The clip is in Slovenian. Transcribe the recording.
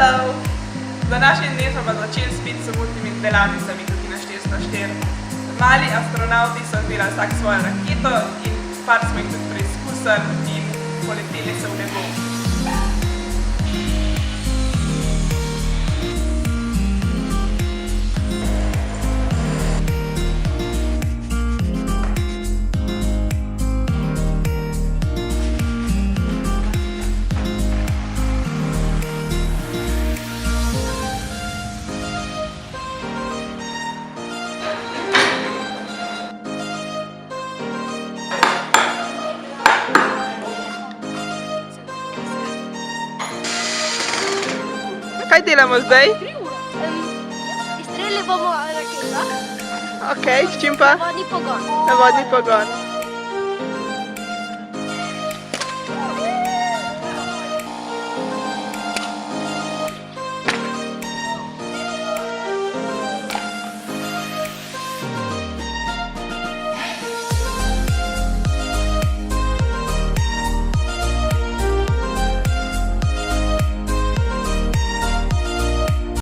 Hello! Današnji dne smo pa začeli spet s samotnimi delavnicami tukaj na 404. Mali astronavti so delali vsak svojo raketo in par smo jih tudi preizkusili in poleteli se v nebo. Kaj delamo zdaj? Izstrelili bomo raketa. Ok, s čim pa? Vodni pogon. Na vodni pogon.